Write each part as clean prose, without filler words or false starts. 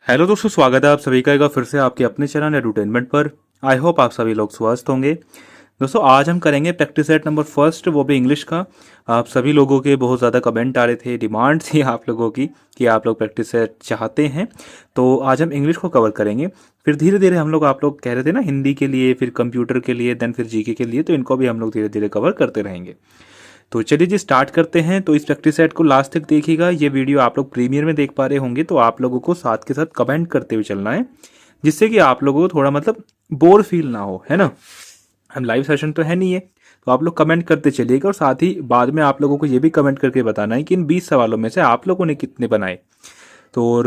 Hello दोस्तों, स्वागत है आप सभी का एक बार फिर से आपके अपने चैनल एडुटेनमेंट पर। आई होप आप सभी लोग स्वस्थ होंगे। दोस्तों, आज हम करेंगे प्रैक्टिस सेट नंबर फर्स्ट, वो भी इंग्लिश का। आप सभी लोगों के बहुत ज़्यादा कमेंट आ रहे थे, डिमांड थी आप लोगों की कि आप लोग प्रैक्टिस सेट चाहते हैं। तो आज हम इंग्लिश को कवर करेंगे। फिर धीरे धीरे हम लोग, आप लोग कह रहे थे ना हिंदी के लिए, फिर कंप्यूटर के लिए, देन फिर जीके के लिए, तो इनको भी हम लोग धीरे धीरे कवर करते रहेंगे। तो चलिए जी, स्टार्ट करते हैं। तो इस प्रैक्टिस सेट को लास्ट तक देखिएगा। ये वीडियो आप लोग प्रीमियर में देख पा रहे होंगे, तो आप लोगों को साथ के साथ कमेंट करते हुए चलना है, जिससे कि आप लोगों को थोड़ा मतलब बोर फील ना हो, है ना। हम लाइव सेशन तो है नहीं है, तो आप लोग कमेंट करते चलिएगा। और साथ ही बाद में आप लोगों को ये भी कमेंट करके बताना है कि इन 20 सवालों में से आप लोगों ने कितने बनाए। तो और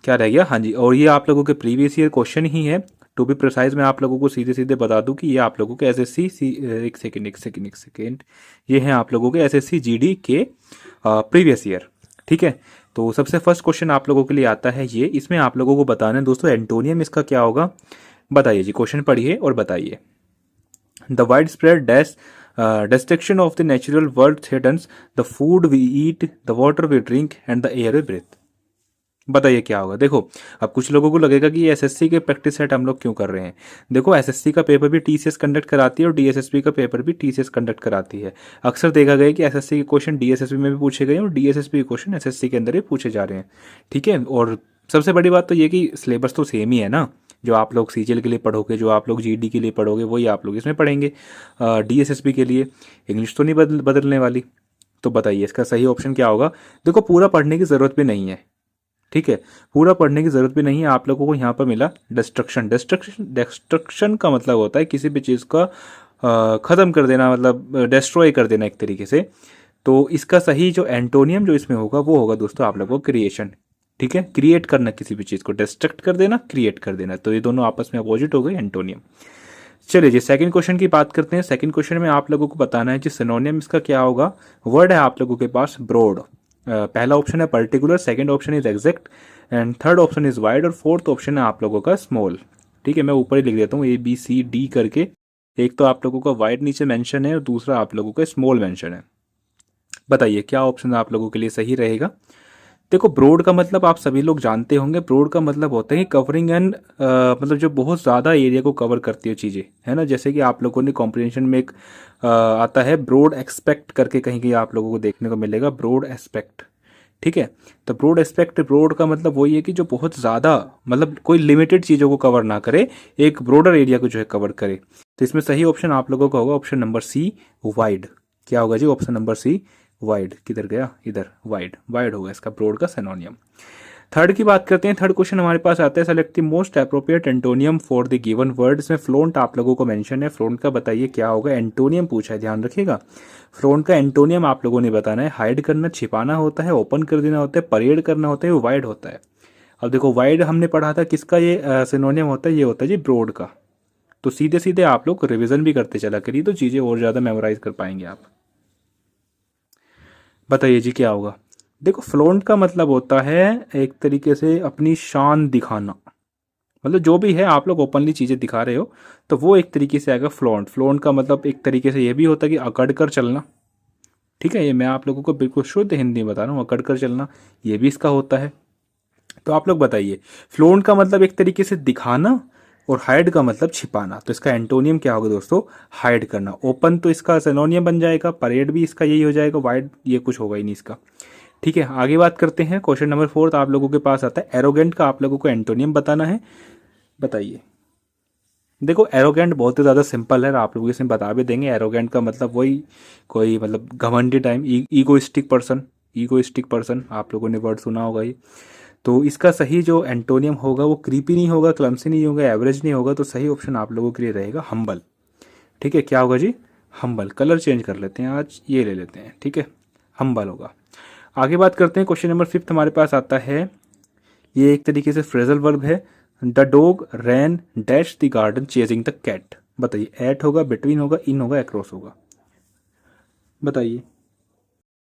क्या रह गया, हाँ जी, और ये आप लोगों के प्रीवियस ईयर क्वेश्चन ही है। टू बी प्रिसाइज, मैं आप लोगों को सीधे सीधे बता दूं कि ये आप लोगों के एसएससी एक सेकेंड, ये हैं आप लोगों के एसएससी जीडी के प्रीवियस ईयर। ठीक है। तो सबसे फर्स्ट क्वेश्चन आप लोगों के लिए आता है ये। इसमें आप लोगों को बताना है दोस्तों एंटोनियम इसका क्या होगा। बताइए जी, क्वेश्चन पढ़िए और बताइए। The wide spread destruction of the natural world threatens the food we eat, the water we drink and the air we breathe। बताइए क्या होगा। देखो, अब कुछ लोगों को लगेगा कि ये एसएससी के प्रैक्टिस सेट हम लोग क्यों कर रहे हैं। देखो, एसएससी का पेपर भी टीसीएस कंडक्ट कराती है और डीएसएसबी का पेपर भी टीसीएस कंडक्ट कराती है। अक्सर देखा गया कि एसएससी के क्वेश्चन डीएसएसबी में भी पूछे गए और डीएसएसबी के क्वेश्चन एसएससी के अंदर ही पूछे जा रहे हैं। ठीक है। और सबसे बड़ी बात तो ये कि सिलेबस तो सेम ही है ना। जो आप लोग सीजीएल के लिए पढ़ोगे, जो आप लोग जीडी के लिए पढ़ोगे, वही आप लोग इसमें पढ़ेंगे डीएसएसबी के लिए। इंग्लिश तो नहीं बदलने वाली। तो बताइए इसका सही ऑप्शन क्या होगा। देखो, पूरा पढ़ने की ज़रूरत भी नहीं है। ठीक है, पूरा पढ़ने की जरूरत भी नहीं है। आप लोगों को यहाँ पर मिला डिस्ट्रक्शन। डिस्ट्रक्शन का मतलब होता है किसी भी चीज़ का ख़त्म कर देना, मतलब डिस्ट्रॉय कर देना एक तरीके से। तो इसका सही जो एंटोनियम जो इसमें होगा वो होगा दोस्तों आप लोगों को क्रिएशन। ठीक है, क्रिएट करना किसी भी चीज़ को, डिस्ट्रक्ट कर देना, क्रिएट कर देना, तो ये दोनों आपस में अपोजिट हो गए एंटोनियम। चलिए जी, सेकंड क्वेश्चन की बात करते हैं। सेकंड क्वेश्चन में आप लोगों को बताना है जी सिनोनियम इसका क्या होगा। वर्ड है आप लोगों के पास ब्रॉड। पहला ऑप्शन है particular, second option is exact and third option is wide और फोर्थ ऑप्शन है आप लोगों का स्मॉल। ठीक है, मैं ऊपर ही लिख देता हूँ ABCD करके। एक तो आप लोगों का वाइड नीचे मेंशन है और दूसरा आप लोगों का स्मॉल मेंशन है। बताइए क्या ऑप्शन आप लोगों के लिए सही रहेगा। देखो, ब्रॉड का मतलब आप सभी लोग जानते होंगे। ब्रॉड का मतलब होता है कवरिंग एंड मतलब जो बहुत ज़्यादा एरिया को कवर करती है चीज़ें, है ना। जैसे कि आप लोगों ने कॉम्प्रिहेंशन में एक आता है ब्रॉड एक्सपेक्ट करके, कहीं कहीं आप लोगों को देखने को मिलेगा ब्रॉड एस्पेक्ट। ठीक है, तो ब्रॉड एस्पेक्ट, ब्रॉड का मतलब वही है कि जो बहुत ज़्यादा, मतलब कोई लिमिटेड चीज़ों को कवर ना करे, एक ब्रॉडर एरिया को जो है कवर करे। तो इसमें सही ऑप्शन आप लोगों का होगा ऑप्शन नंबर सी, वाइड। क्या होगा जी, ऑप्शन नंबर सी, वाइड। किधर गया, इधर, वाइड। वाइड होगा इसका ब्रॉड का सिनोनियम। थर्ड की बात करते हैं। थर्ड क्वेश्चन हमारे पास आता है select the most appropriate antonym for the given word. इसमें फ्लोंट आप लोगों को मेंशन है। फ्लोंट का बताइए क्या होगा। एंटोनियम पूछा है, ध्यान रखिएगा। फ्लोंट का एंटोनियम आप लोगों ने बताना है। हाइड करना, छिपाना होता है, ओपन कर देना होता है, परेड करना होता है, वो वाइड होता है। अब देखो, वाइड हमने पढ़ा था, किसका ये सिनोनियम होता है, ये होता है जी ब्रॉड का। तो सीधे सीधे आप लोग रिविजन भी करते चला करिए, तो चीज़ें और ज़्यादा मेमोराइज कर पाएंगे आप। बताइए जी क्या होगा। देखो, फ्लोंट का मतलब होता है एक तरीके से अपनी शान दिखाना। मतलब जो भी है आप लोग ओपनली चीज़ें दिखा रहे हो, तो वो एक तरीके से आएगा फ्लोंट। फ्लोंट का मतलब एक तरीके से ये भी होता है कि अकड़ कर चलना। ठीक है, ये मैं आप लोगों को बिल्कुल शुद्ध हिंदी में बता रहा हूँ, अकड़ कर चलना, ये भी इसका होता है। तो आप लोग बताइए, फ्लोंट का मतलब एक तरीके से दिखाना और हाइड का मतलब छिपाना। तो इसका एंटोनियम क्या होगा दोस्तों, हाइड करना। ओपन तो इसका सिनोनियम बन जाएगा, परेड भी इसका यही हो जाएगा, वाइड ये कुछ होगा ही नहीं इसका। ठीक है, आगे बात करते हैं। क्वेश्चन नंबर फोर्थ आप लोगों के पास आता है एरोगेंट का आप लोगों को एंटोनियम बताना है। बताइए। देखो, एरोगेंट बहुत ही ज़्यादा सिंपल है, आप लोग इसमें बता भी देंगे। एरोगेंट का मतलब वही कोई मतलब घमंडी time, egoistic person. Egoistic person आप लोगों ने वर्ड सुना होगा ये। तो इसका सही जो एंटोनियम होगा वो क्रीपी नहीं होगा, क्लमसी नहीं होगा, एवरेज नहीं होगा। तो सही ऑप्शन आप लोगों के लिए रहेगा हम्बल। ठीक है, क्या होगा जी, हम्बल। कलर चेंज कर लेते हैं आज, ये ले लेते हैं। ठीक है, हम्बल होगा। आगे बात करते हैं। क्वेश्चन नंबर फिफ्थ हमारे पास आता है, ये एक तरीके से फ्रेजल वर्ब है। The dog ran dash the garden chasing the cat. बताइए, एट होगा, बिटवीन होगा, इन होगा, अक्रॉस होगा। बताइए।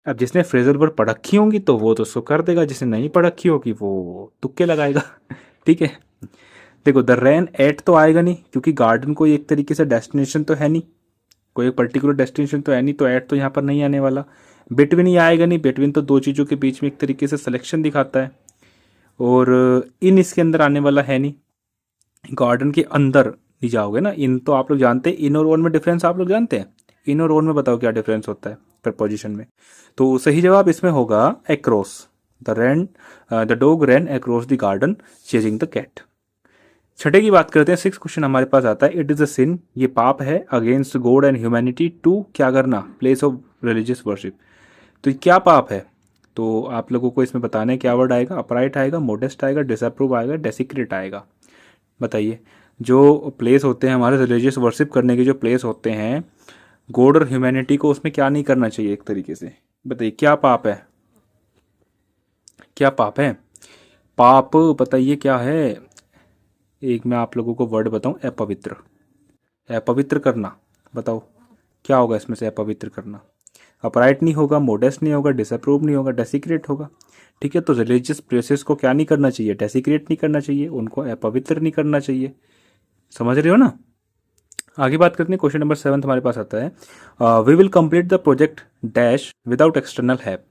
अब जिसने फ्रेजल वर्ब पढ़ रखी होंगी तो वो तो उसको कर देगा, जिसने नहीं पढ़ रखी होगी वो तुक्के लगाएगा। ठीक है। देखो, द रैन एट तो आएगा नहीं, क्योंकि गार्डन कोई एक तरीके से डेस्टिनेशन तो है नहीं, कोई एक पर्टिकुलर डेस्टिनेशन तो है नहीं, तो एट तो यहाँ पर नहीं आने वाला। बिटवीन ही आएगा नहीं, बिटवीन तो दो चीज़ों के बीच में एक तरीके से सिलेक्शन दिखाता है। और इन इसके अंदर आने वाला है नहीं, गार्डन के अंदर नहीं जाओगे ना। इन तो आप लोग जानते हैं, इन और ऑन में डिफरेंस आप लोग जानते हैं। इन और ऑन में बताओ क्या डिफरेंस होता है प्रपोजिशन में। तो सही जवाब इसमें होगा across. The dog ran across the garden chasing the cat. छठे की बात करते हैं, 6 क्वेश्चन हमारे पास आता है। इट इज अ सिन, ये पाप है, against god and humanity to क्या करना, प्लेस ऑफ रिलीजियस वर्शिप। तो ये क्या पाप है, तो आप लोगों को इसमें बताना है क्या वर्ड आएगा। अपराइट आएगा, मोडेस्ट आएगा, डिसअप्रूव आएगा, डेसिक्रेट आएगा। बताइए। जो प्लेस होते हैं हमारे रिलीजियस वर्शिप करने के, जो प्लेस होते हैं गॉड और ह्यूमैनिटी को, उसमें क्या नहीं करना चाहिए एक तरीके से। बताइए क्या पाप है, क्या पाप है। पाप बताइए क्या है। एक मैं आप लोगों को वर्ड बताऊं, अपवित्र। अपवित्र करना, बताओ क्या होगा इसमें से अपवित्र करना। अपराइट नहीं होगा, मोडेस्ट नहीं होगा, डिसअप्रूव नहीं होगा, डेसिक्रेट होगा। ठीक है, तो रिलीजियस प्लेसेस को क्या नहीं करना चाहिए, डेसिक्रेट नहीं करना चाहिए, उनको अपवित्र नहीं करना चाहिए। समझ रहे हो ना। आगे बात करते हैं, क्वेश्चन नंबर 7 हमारे पास आता है। We will complete the project dash without external help.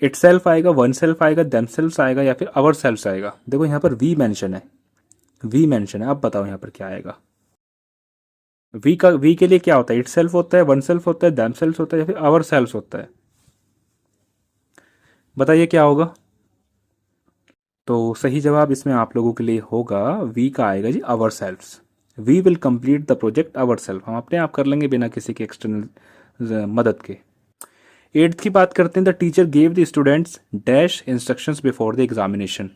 Itself आएगा, वन सेल्फ आएगा, देम सेल्फ आएगा, या फिर अवर सेल्फ आएगा। देखो यहाँ पर वी मेंशन है, वी मेंशन है। अब बताओ यहाँ पर क्या आएगा। वी के लिए क्या होता है, इट सेल्फ होता है, वन सेल्फ होता है, देम सेल्फ होता है, या फिर अवर सेल्फ होता है। बताइए क्या होगा। तो सही जवाब इसमें आप लोगों के लिए होगा वी का आएगा जी, ourselves. We will complete the project ourself, हम अपने आप कर लेंगे बिना किसी के एक्सटर्नल मदद के। 8th की बात करते हैं, the teacher gave the students dash instructions before the examination.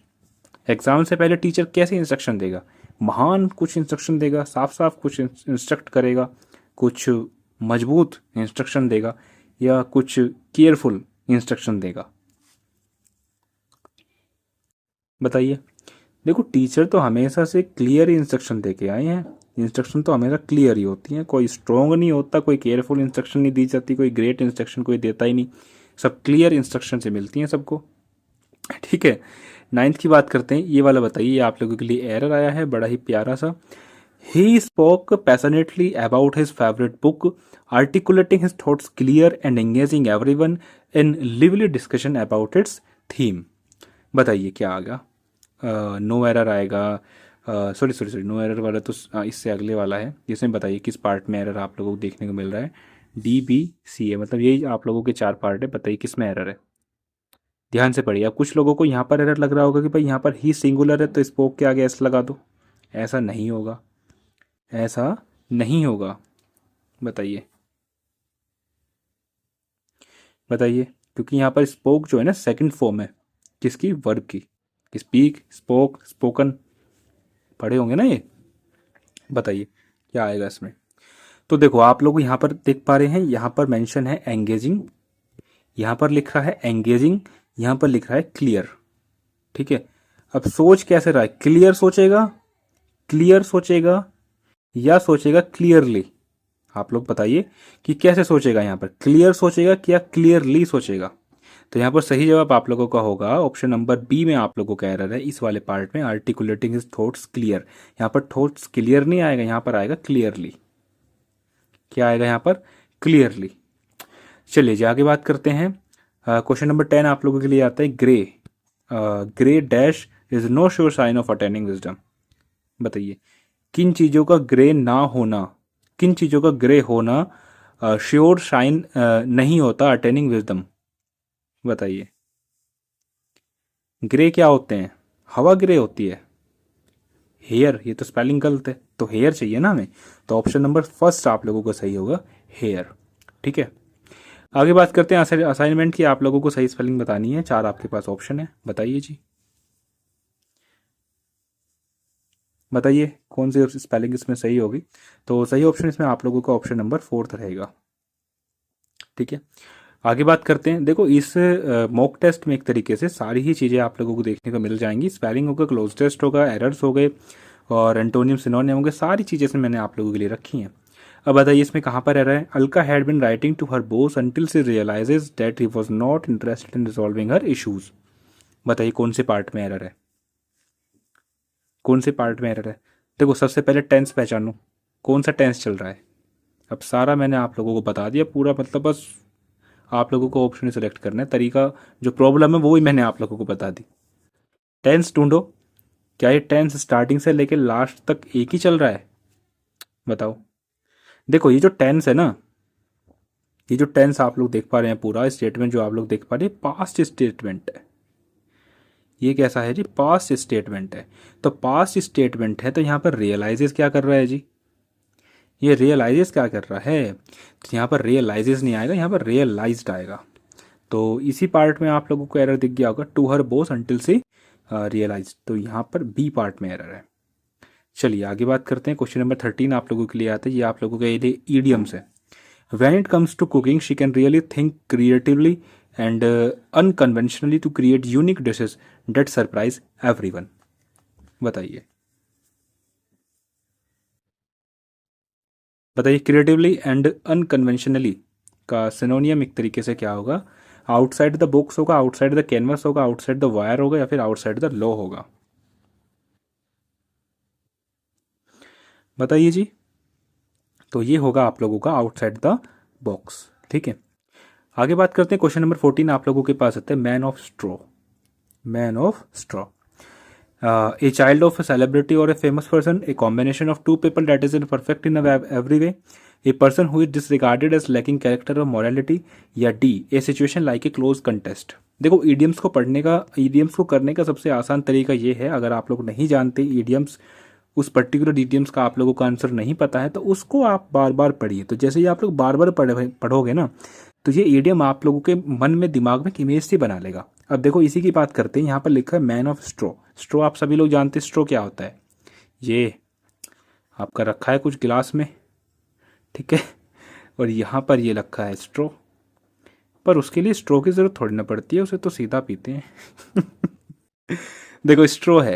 Exam से पहले टीचर कैसे इंस्ट्रक्शन देगा, महान कुछ इंस्ट्रक्शन देगा, साफ साफ कुछ इंस्ट्रक्ट करेगा, कुछ मजबूत इंस्ट्रक्शन देगा, या कुछ केयरफुल इंस्ट्रक्शन देगा। बताइए। देखो टीचर तो हमेशा से क्लियर इंस्ट्रक्शन दे के आए हैं, इंस्ट्रक्शन तो हमेशा क्लियर ही होती हैं, कोई स्ट्रॉन्ग नहीं होता, कोई केयरफुल इंस्ट्रक्शन नहीं दी जाती, कोई ग्रेट इंस्ट्रक्शन कोई देता ही नहीं, सब क्लियर इंस्ट्रक्शन से मिलती हैं सबको। ठीक है। 9th की बात करते हैं, ये वाला बताइए, आप लोगों के लिए एरर आया है बड़ा ही प्यारा सा। He spoke passionately about his favourite book, articulating his thoughts clear and engaging everyone in lively discussion about its theme. बताइए क्या आएगा। नो एरर आएगा, sorry sorry sorry, no error वाला तो इससे अगले वाला है। इसमें बताइए किस पार्ट में एरर आप लोगों को देखने को मिल रहा है। डी बी सी ए, मतलब यही आप लोगों के 4 पार्ट है, बताइए किस में एरर है। ध्यान से पढ़िए। अब कुछ लोगों को यहाँ पर एरर लग रहा होगा कि भाई यहाँ पर ही सिंगुलर है तो स्पोक के आगे एस लगा दो। ऐसा नहीं होगा, ऐसा नहीं होगा। बताइए बताइए, क्योंकि यहाँ पर स्पोक जो है ना सेकंड फॉर्म है किसकी, वर्ब की। स्पीक, स्पोक, स्पोकन पढ़े होंगे ना ये। बताइए क्या आएगा इसमें। तो देखो आप लोग यहाँ पर देख पा रहे हैं, यहाँ पर मेंशन है एंगेजिंग, यहाँ पर लिख रहा है एंगेजिंग, यहाँ पर लिख रहा है क्लियर। ठीक है। अब सोच कैसे रहा है, क्लियर सोचेगा, क्लियर सोचेगा, या सोचेगा क्लियरली। आप लोग बताइए कि कैसे सोचेगा, यहाँ पर क्लियर सोचेगा कि या क्लियरली सोचेगा। तो यहाँ पर सही जवाब आप लोगों का होगा ऑप्शन नंबर बी में। आप लोगों का एरर है इस वाले पार्ट में, आर्टिकुलेटिंग हिज थॉट्स क्लियर। यहाँ पर थॉट्स क्लियर नहीं आएगा, यहाँ पर आएगा क्लियरली। क्या आएगा यहाँ पर, क्लियरली। चलिए जी आगे बात करते हैं। क्वेश्चन नंबर 10 आप लोगों के लिए आता है, grey. Grey dash is no sure sign of attaining wisdom. बताइए किन चीज़ों का ग्रे ना होना, किन चीज़ों का ग्रे होना श्योर साइन नहीं होता अटेनिंग विजडम। बताइए। ग्रे क्या होते हैं, हवा ग्रे होती है। हेयर, ये तो स्पेलिंग गलत है, तो हेयर चाहिए ना हमें। तो ऑप्शन नंबर फर्स्ट आप लोगों का सही होगा, हेयर। ठीक है। आगे बात करते हैं असाइनमेंट की। आप लोगों को सही स्पेलिंग बतानी है, 4 आपके पास ऑप्शन है, बताइए जी। बताइए कौन सी स्पेलिंग इसमें सही होगी। तो सही ऑप्शन इसमें आप लोगों का ऑप्शन नंबर 4 रहेगा। ठीक है। आगे बात करते हैं। देखो इस मॉक टेस्ट में एक तरीके से सारी ही चीज़ें आप लोगों को देखने को मिल जाएंगी। स्पेलिंग होगा, क्लोज टेस्ट होगा, एरर्स हो गए, और एंटोनियम सिनोनियम हो गए, सारी चीज़ें इसमें मैंने आप लोगों के लिए रखी हैं। अब बताइए इसमें कहाँ पर एरर है। Alka had been writing to her boss until she realises that he was not interested in resolving her issues. बताइए कौन से पार्ट में एरर है, कौन से पार्ट में एरर है। देखो सबसे पहले टेंस पहचानो, कौन सा टेंस चल रहा है। अब सारा मैंने आप लोगों को बता दिया पूरा, मतलब बस आप लोगों को ऑप्शन सेलेक्ट करना है। तरीका जो प्रॉब्लम है वो ही मैंने आप लोगों को बता दी। टेंस ढूंढो। क्या ये टेंस स्टार्टिंग से लेके लास्ट तक एक ही चल रहा है? बताओ। देखो ये जो टेंस है ना, ये जो टेंस आप लोग देख पा रहे हैं, पूरा स्टेटमेंट जो आप लोग देख पा रहे हैं, पास्ट स्टेटमेंट है। ये कैसा है जी? पास्ट स्टेटमेंट है। तो पास्ट स्टेटमेंट है तो यहाँ पर रियलाइजेस क्या कर रहा है जी? ये रियलाइजेस क्या कर रहा है? तो यहाँ पर रियलाइजेस नहीं आएगा, यहाँ पर रियलाइज्ड आएगा। तो इसी पार्ट में आप लोगों को एरर दिख गया होगा, टू हर बॉस अंटिल से रियलाइज। तो यहाँ पर बी पार्ट में एरर है। चलिए आगे बात करते हैं। क्वेश्चन नंबर 13 आप लोगों के लिए आता है। ये आप लोगों के लिए ईडियम्स है। When it comes to cooking, she can really think creatively and unconventionally to create unique dishes that surprise everyone. बताइए बताइए, क्रिएटिवली एंड अनकन्वेंशनली का सिनोनियम एक तरीके से क्या होगा? आउटसाइड द बॉक्स होगा, आउटसाइड द कैनवस होगा, आउटसाइड द वायर होगा, या फिर आउटसाइड द लॉ होगा? बताइए जी। तो ये होगा आप लोगों का आउटसाइड द बॉक्स। ठीक है, आगे बात करते हैं। क्वेश्चन नंबर 14 आप लोगों के पास आता है, man of straw. Man of straw, a child of a celebrity or a famous person, a combination of two people that is perfect in every way, a person who is disregarded as lacking character or morality, या D, a situation like a close contest। देखो idioms को पढ़ने का, idioms को करने का सबसे आसान तरीका ये है, अगर आप लोग नहीं जानते ईडियम्स, उस पर्टिकुलर ईडियम्स का आप लोगों का आंसर नहीं पता है, तो उसको आप बार बार पढ़िए। तो जैसे ही आप लोग बार बार पढ़ोगे ना, तो ये ईडियम आप लोगों के मन में, दिमाग में एक इमेज सी बना लेगा। अब देखो इसी की बात करते हैं। यहाँ पर लिखा है मैन ऑफ स्ट्रो। स्ट्रो आप सभी लोग जानते हैं स्ट्रो क्या होता है। ये आपका रखा है कुछ गिलास में, ठीक है, और यहाँ पर ये रखा है स्ट्रो, पर उसके लिए स्ट्रो की ज़रूरत थोड़ी ना पड़ती है, उसे तो सीधा पीते हैं। देखो स्ट्रो है,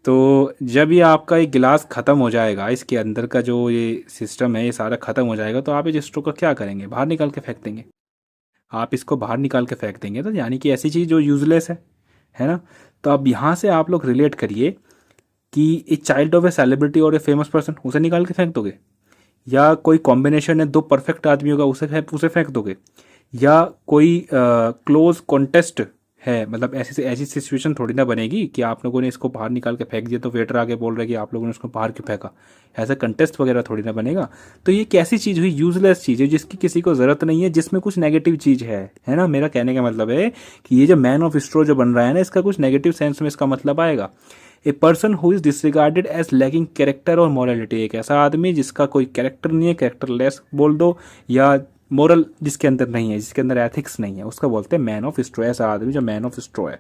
तो जब ये आपका एक गिलास ख़त्म हो जाएगा, इसके अंदर का जो ये सिस्टम है ये सारा ख़त्म हो जाएगा, तो आप इस स्ट्रो का क्या करेंगे? बाहर निकाल के फेंक देंगे। आप इसको बाहर निकाल के फेंक देंगे, तो यानी कि ऐसी चीज़ जो यूजलेस है ना। तो अब यहाँ से आप लोग रिलेट करिए कि a child of a celebrity और ए फेमस पर्सन, उसे निकाल के फेंक दोगे, या कोई कॉम्बिनेशन है दो परफेक्ट आदमियों का, उसे फेंक दोगे, या कोई क्लोज कॉन्टेस्ट है, मतलब ऐसी ऐसी सिचुएशन थोड़ी ना बनेगी कि आप लोगों ने इसको बाहर निकाल के फेंक दिया तो वेटर आके बोल रहे कि आप लोगों ने उसको बाहर क्यों फेंका। ऐसा कंटेस्ट वगैरह थोड़ी ना बनेगा। तो ये कैसी चीज़ हुई? यूजलेस चीज़ है, जिसकी किसी को ज़रूरत नहीं है, जिसमें कुछ नेगेटिव चीज़ है ना। मेरा कहने का मतलब है कि ये जो मैन ऑफ स्ट्रो जो बन रहा है ना, इसका कुछ नेगेटिव सेंस में इसका मतलब आएगा। A person who is disregarded as lacking character और मॉरलिटी, एक ऐसा आदमी जिसका कोई कैरेक्टर नहीं है, कैरेक्टरलेस बोल दो, या मोरल जिसके अंदर नहीं है, जिसके अंदर एथिक्स नहीं है, उसका बोलते हैं मैन ऑफ स्ट्रो। ऐसा आदमी जो मैन ऑफ स्ट्रो है,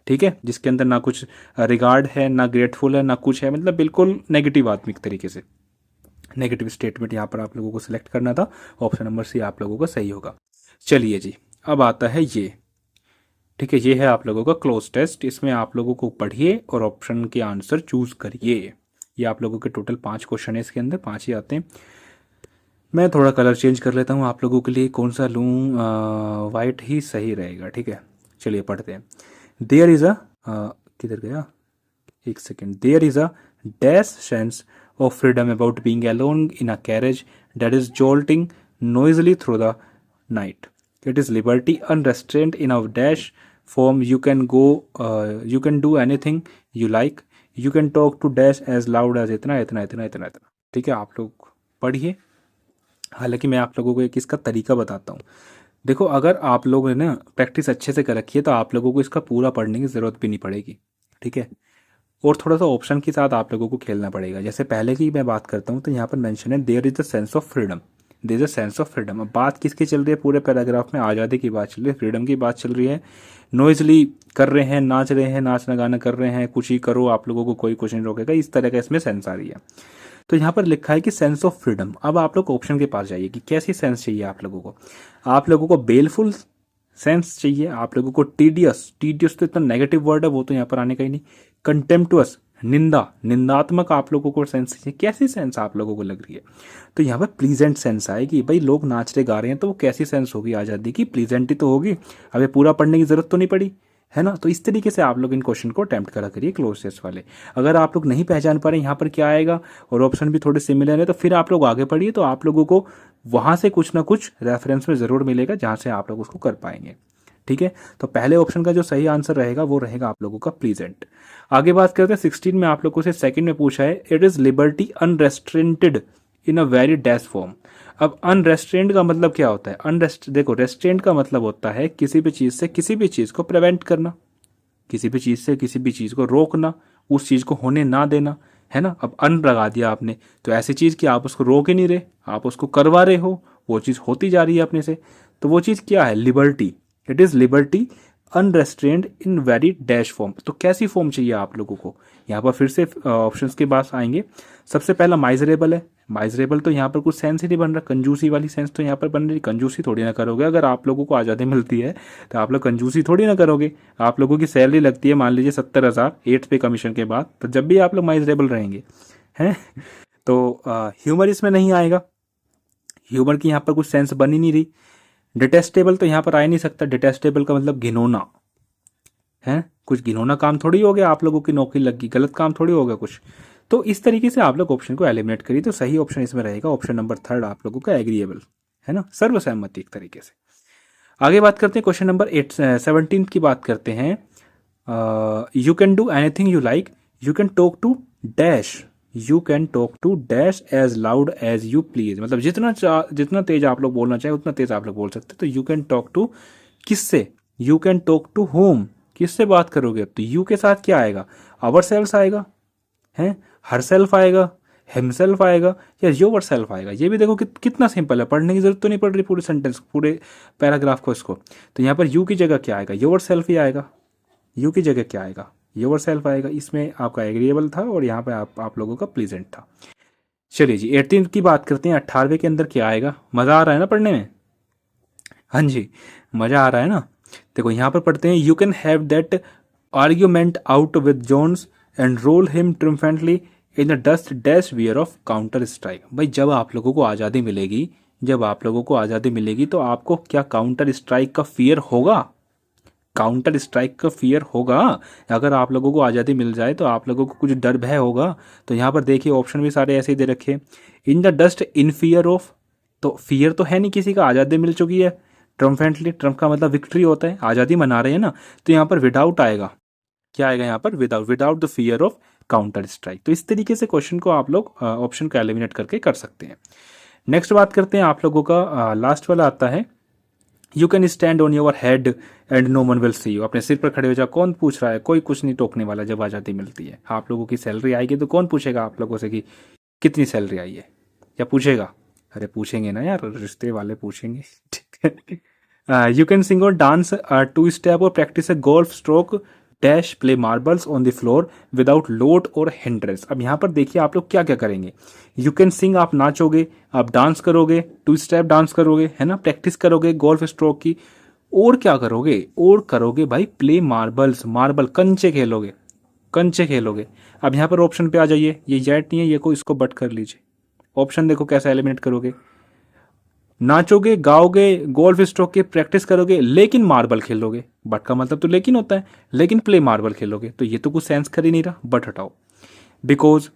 ठीक है, जिसके अंदर ना कुछ रिगार्ड है, ना ग्रेटफुल है, ना कुछ है, मतलब बिल्कुल नेगेटिव आदमी एक तरीके से। नेगेटिव स्टेटमेंट यहाँ पर आप लोगों को सिलेक्ट करना था। ऑप्शन नंबर सी आप लोगों का सही होगा। चलिए जी, अब आता है ये, ठीक है, ये है आप लोगों का क्लोज टेस्ट। इसमें आप लोगों को पढ़िए और ऑप्शन के आंसर चूज करिए। ये आप लोगों के टोटल 5 क्वेश्चन है, इसके अंदर 5 ही आते हैं। मैं थोड़ा कलर चेंज कर लेता हूँ आप लोगों के लिए। कौन सा लूँ? वाइट ही सही रहेगा, ठीक है। चलिए पढ़ते हैं। देयर इज़ अ, किधर गया, एक second. There is a dash sense of freedom about being alone in a carriage that is jolting noisily through the night. It is liberty unrestrained in a dash form. You can go, you can do anything you like. You can talk to dash as loud as इतना इतना इतना इतना इतना। ठीक है, आप लोग पढ़िए। हालांकि मैं आप लोगों को एक इसका तरीका बताता हूँ। देखो अगर आप लोग ने ना प्रैक्टिस अच्छे से कर रखी है, तो आप लोगों को इसका पूरा पढ़ने की ज़रूरत भी नहीं पड़ेगी, ठीक है। और थोड़ा सा ऑप्शन के साथ आप लोगों को खेलना पड़ेगा। जैसे पहले की मैं बात करता हूँ, तो यहाँ पर मेंशन है there is the sense of freedom. There is a sense of freedom. अब बात किसकी चल रही है? पूरे पैराग्राफ में आज़ादी की बात चल रही है, फ्रीडम की बात चल रही है। नॉइजली कर रहे हैं, नाच रहे हैं, नाचना गाना कर रहे हैं, कुछ ही करो, आप लोगों को कोई कुछ नहीं रोकेगा, इस तरह का इसमें सेंस आ रही है। तो यहाँ पर लिखा है कि सेंस ऑफ फ्रीडम। अब आप लोग ऑप्शन के पास जाइए कि कैसी सेंस चाहिए आप लोगों को। आप लोगों को बेलफुल सेंस चाहिए, आप लोगों को टीडियस, टीडियस तो इतना नेगेटिव वर्ड है, वो तो यहाँ पर आने का ही नहीं। कंटेम्पटुअस, निंदा, निंदात्मक आप लोगों को सेंस चाहिए। कैसी सेंस आप लोगों को लग रही है? तो यहाँ पर प्लीजेंट सेंस आएगी। भाई लोग नाच रहे गा रहे हैं, तो वो कैसी सेंस होगी आज़ादी की? प्लीजेंट ही तो होगी। अब ये पूरा पढ़ने की जरूरत तो नहीं पड़ी, है ना। तो इस तरीके से आप लोग इन क्वेश्चन को अटेम्प्ट करा करिए क्लोज टेस्ट वाले। अगर आप लोग नहीं पहचान पा रहे यहाँ पर क्या आएगा, और ऑप्शन भी थोड़े सिमिलर है, तो फिर आप लोग आगे पढ़िए, तो आप लोगों को वहाँ से कुछ ना कुछ रेफरेंस में ज़रूर मिलेगा, जहाँ से आप लोग उसको कर पाएंगे, ठीक है, तो पहले ऑप्शन का जो सही आंसर रहेगा वो रहेगा आप लोगों का प्लीजेंट। आगे बात करते हैं 16 में, आप लोगों से सेकंड में पूछा है, it is liberty unrestrained in a very dash form. अब अनरेस्ट्रेंट का मतलब क्या होता है? देखो, रेस्ट्रेंट का मतलब होता है किसी भी चीज से किसी भी चीज को प्रिवेंट करना, किसी भी चीज से किसी भी चीज को रोकना, उस चीज को होने ना देना, है ना। अब अन लगा दिया आपने, तो ऐसी चीज कि आप उसको रोक ही नहीं रहे, आप उसको करवा रहे हो, वो चीज होती जा रही है अपने से, तो वो चीज क्या है? Liberty. It is liberty unrestrained in very dash form. तो कैसी फॉर्म चाहिए आप लोगों को? यहाँ पर फिर से ऑप्शंस के पास आएंगे। सबसे पहला माइजरेबल है। माइजरेबल तो यहाँ पर कुछ सेंस ही नहीं बन रहा, कंजूसी वाली सेंस तो यहाँ पर बन रही। कंजूसी थोड़ी ना करोगे, अगर आप लोगों को आज़ादी मिलती है तो आप लोग कंजूसी थोड़ी ना करोगे। आप लोगों की सैलरी लगती है मान लीजिए 70,000 8 पे कमीशन के बाद, तो जब भी आप लोग माइजरेबल रहेंगे, हैं। तो ह्यूमर इसमें नहीं आएगा, ह्यूमर की यहाँ पर कुछ सेंस बन ही नहीं रही। डिटेस्टेबल तो यहाँ पर आ ही नहीं सकता, डिटेस्टेबल का मतलब घिनौना है, कुछ घिनौना काम थोड़ी हो गया, आप लोगों की नौकरी लग गई, गलत काम थोड़ी होगा कुछ। तो इस तरीके से आप लोग ऑप्शन को एलिमिनेट करिए, तो सही ऑप्शन इसमें रहेगा ऑप्शन नंबर 3 आप लोगों का एग्रीएबल, है ना, सर्वसहमति एक तरीके से। आगे बात करते हैं क्वेश्चन नंबर 17 की बात करते हैं। You can do anything you like, you can talk to dash, you can talk to dash as loud as you please. मतलब जितना तेज आप लोग बोलना चाहे उतना तेज आप लोग बोल सकते हैं। तो यू कैन टॉक टू किससे? You can talk to home, किससे बात करोगे? तो यू के साथ क्या आएगा? आवर सेल्फ आएगा, है, हर सेल्फ आएगा, हिमसेल्फ आएगा, या योर सेल्फ आएगा। ये भी देखो कितना सिंपल है, पढ़ने की जरूरत तो नहीं पड़ रही पूरे सेंटेंस, पूरे पैराग्राफ को इसको। तो यहाँ पर यू की जगह क्या आएगा? योर सेल्फ ही आएगा। यू की जगह क्या आएगा? योर सेल्फ आएगा। इसमें आपका एग्रीएबल था और यहाँ पे आप लोगों का प्लीजेंट था। चलिए जी 18 की बात करते हैं। 18वें के अंदर क्या आएगा? मजा आ रहा है ना पढ़ने में? हाँ जी, मजा आ रहा है ना। देखो यहाँ पर पढ़ते हैं, you can have that argument out with Jones and roll him triumphantly in the dust dash wear off counter strike. भाई जब आप लोगों को आज़ादी मिलेगी, जब आप लोगों को आज़ादी मिलेगी तो आपको क्या काउंटर स्ट्राइक का फियर होगा? काउंटर स्ट्राइक का फियर होगा। अगर आप लोगों को आज़ादी मिल जाए तो आप लोगों को कुछ डर भय होगा। तो यहाँ पर देखिए ऑप्शन भी सारे ऐसे ही दे रखे, इन the dust in fear of, तो फियर तो है नहीं किसी का, आज़ादी मिल चुकी है। ट्रम्फेंटली, ट्रम्प का मतलब विक्ट्री होता है, आज़ादी मना रहे हैं ना। तो यहाँ पर विदाउट आएगा, क्या आएगा यहाँ पर? Without the fear of counter strike. तो इस तरीके से क्वेश्चन को आप लोग ऑप्शन को एलिमिनेट करके कर सकते हैं। नेक्स्ट बात करते हैं आप लोगों का लास्ट वाला आता है, you can stand on your head and no one will see you. अपने सिर पर खड़े हो जाओ, कौन पूछ रहा है? कोई कुछ नहीं टोकने वाला। जब आज़ादी मिलती है, आप लोगों की सैलरी आएगी तो कौन पूछेगा आप लोगों से कि कितनी सैलरी आई है? या पूछेगा? अरे पूछेंगे ना यार, रिश्ते वाले पूछेंगे। ठीक है। यू कैन सिंग और डांस टू स्टेप और practice A golf stroke dash play marbles on the floor without load और हिंड्रेंस। अब यहाँ पर देखिए आप लोग क्या क्या करेंगे। यू कैन सिंग, आप नाचोगे, आप डांस करोगे, टू स्टेप डांस करोगे, है ना, प्रैक्टिस करोगे गोल्फ स्ट्रोक की, और क्या करोगे? और करोगे भाई प्ले मार्बल्स, मार्बल कंचे खेलोगे, कंचे खेलोगे। अब यहाँ पर ऑप्शन पे आ जाइए, ये जेट नहीं है, ये को इसको बट कर लीजिए। ऑप्शन देखो कैसे एलिमिनेट करोगे। नाचोगे, गाओगे, गोल्फ स्ट्रोक की प्रैक्टिस करोगे, लेकिन मार्बल खेलोगे। बट का मतलब तो लेकिन होता है, लेकिन प्ले मार्बल खेलोगे, तो ये तो कुछ सेंस कर ही नहीं रहा। बट हटाओ। बिकॉज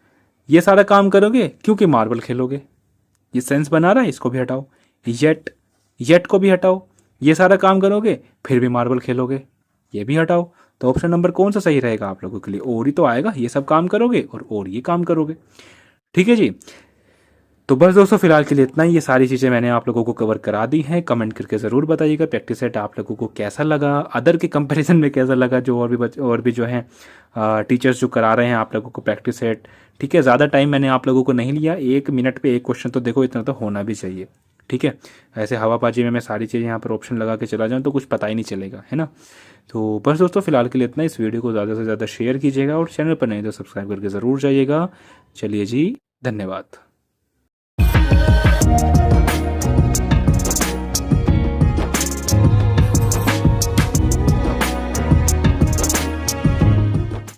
ये सारा काम करोगे क्योंकि मार्बल खेलोगे, ये सेंस बना रहा है, इसको भी हटाओ। येट को भी हटाओ, ये सारा काम करोगे फिर भी मार्बल खेलोगे, ये भी हटाओ। तो ऑप्शन नंबर कौन सा सही रहेगा आप लोगों के लिए? और ही तो आएगा, ये सब काम करोगे और ये काम करोगे। ठीक है जी। तो बस दोस्तों फिलहाल के लिए इतना ही। ये सारी चीज़ें मैंने आप लोगों को कवर करा दी हैं। कमेंट करके ज़रूर बताइएगा प्रैक्टिस सेट आप लोगों को कैसा लगा, अदर के कंपैरिजन में कैसा लगा, जो और भी जो हैं टीचर्स जो करा रहे हैं आप लोगों को प्रैक्टिस सेट। ठीक है, ज़्यादा टाइम मैंने आप लोगों को नहीं लिया, 1 मिनट पे एक क्वेश्चन, तो देखो इतना तो होना भी चाहिए। ठीक है, ऐसे हवाबाजी में मैं सारी चीज़ें यहाँ पर ऑप्शन लगा के चला जाऊँ तो कुछ पता ही नहीं चलेगा, है ना। तो बस दोस्तों फिलहाल के लिए इतना। इस वीडियो को ज़्यादा से ज़्यादा शेयर कीजिएगा और चैनल पर नहीं तो सब्सक्राइब करके ज़रूर जाइएगा। चलिए जी, धन्यवाद।